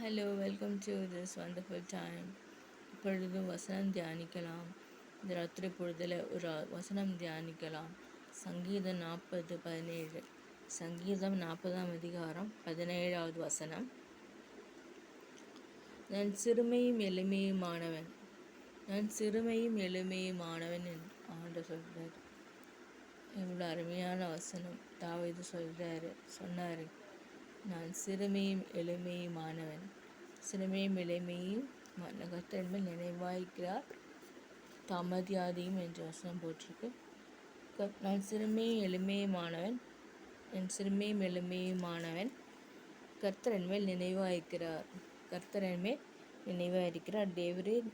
Hello, welcome to this wonderful time. இப்பொழுது வசனம் தியானிக்கலாம். இந்த ராத்திரி பொழுதில் ஒரு வசனம் தியானிக்கலாம். சங்கீதம் 40:17. சங்கீதம் 40ஆம் அதிகாரம் 17வது வசனம். நான் சிறுமையும் எளிமையுமானவன், நான் சிறுமையும் எளிமையுமானவன் ஆண்டு சொல்கிறார். எவ்வளோ அருமையான வசனம். தாவீது சொன்னார், நான் சிறுமையும் எளிமையுமானவன். சிறுமையும் எளிமையும் கர்த்தர் மேல் நினைவாய்க்கிறார், தாமதியாதையும் என்ற வசனம் போட்டிருக்கு. நான் சிறுமையும் எளிமையுமானவன், என் சிறுமையும் எளிமையுமானவன், கர்த்தர் என் மேல் நினைவாயிருக்கிறார். கர்த்தர் என் மேல் நினைவாயிருக்கிறார். தேவரீர்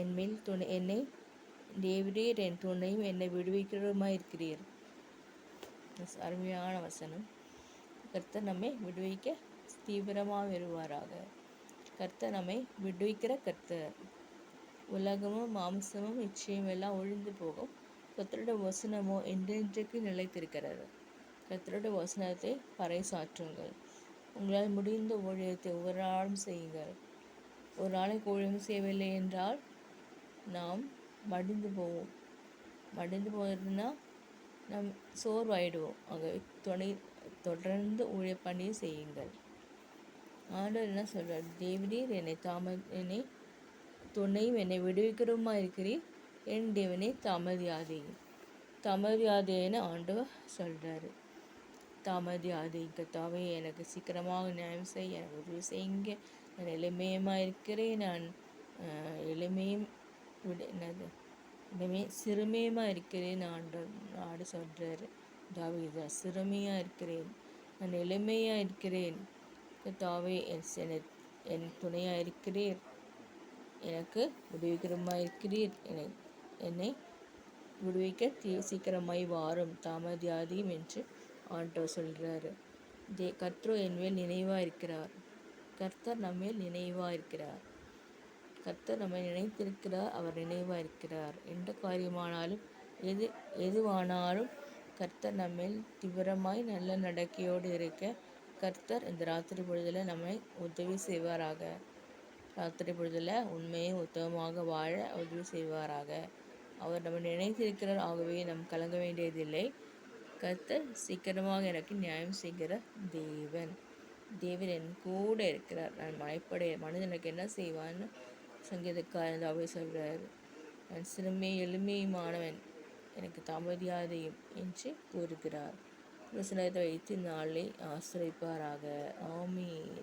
என் மேல் தேவரீர் என் துணையும் என்னை விடுவிக்கிறதுமாயிருக்கிறீர். அருமையான வசனம். கர்த்தர் நம்மை விடுவிக்க தீவிரமாக வருவாராக. கர்த்தர் நம்மை விடுவிக்கிற கர்த்தர். உலகமும் மாம்சமும் இச்சையும் எல்லாம் ஒழிந்து போகும், கர்த்தருடைய வசனமோ என்றென்றைக்கு நிலைத்திருக்கிறது. கர்த்தருடைய வசனத்தை பறைசாற்றுங்கள். உங்களால் முடிந்த ஊழியத்தை ஒவ்வொரு நாளும் செய்யுங்கள். ஒரு நாளைக்கு ஊழியம் செய்யவில்லை என்றால் நாம் மடிந்து போவோம். மடிந்து போவதுன்னா நம் சோர்வாயிடுவோம். ஆகவே தொடர்ந்து ஊழிய பண்ணி செய்யுங்கள். ஆண்டவர் என்ன சொல்கிறார்? தேவனீர் என்னை துணையும் என்னை விடுவிக்கிறதுமா இருக்கிறீர், என் தேவனே தாமதியாதேன்னு ஆண்டவர் சொல்கிறாரு. தாமதியாதே கர்த்தாவே, எனக்கு சீக்கிரமாக நியாயம் செய்ய எனக்கு உதவி செய்யுங்க. நான் எளிமையமாக இருக்கிறேன். நான் சிறுமையமாக இருக்கிறேன் ஆண்டு சொல்கிறாரு. தாவீது சிறுமையாக இருக்கிறேன், நான் எளிமையாக இருக்கிறேன். கர்த்தாவே, என் துணையாக இருக்கிறீர், எனக்கு விடுவிக்கிறமாக இருக்கிறீர், என்னை விடுவிக்க சீக்கிரமாய் வாரும், தாமதியாதியும் என்று ஆண்டவர் சொல்கிறாரு. கர்த்தர் என் மேல் நினைவாக இருக்கிறார். கர்த்தர் நம்மேல் நினைவாக இருக்கிறார். கர்த்தர் நம்மை நினைத்திருக்கிறார். அவர் நினைவாக இருக்கிறார். எந்த காரியமானாலும் எதுவானாலும் கர்த்தர் நம்மேல் தீவிரமாய் நல்ல நடக்கையோடு இருக்க கர்த்தர் இந்த ராத்திரி பொழுதில் நம்மை உதவி செய்வாராக. ராத்திரி பொழுதில் உண்மையை உத்தமமாக வாழ உதவி செய்வாராக. அவர் நம்ம நினைத்திருக்கிறார். ஆகவே நம் கலங்க வேண்டியதில்லை. கர்த்தர் சீக்கிரமாக எனக்கு நியாயம் செய்கிற தேவன். தேவன் என் கூட இருக்கிறார். நான் மனிதனுக்கு என்ன செய்வான்னு சங்கீதக்காரன் தாவீது சொல்கிறார். நான் சிறுமை எளிமையுமானவன், எனக்கு தாமதியாதையும் என்று கூறுகிறார். வசனத்தை வைத்து நாளை ஆசிரிப்பாராக. ஆமென்.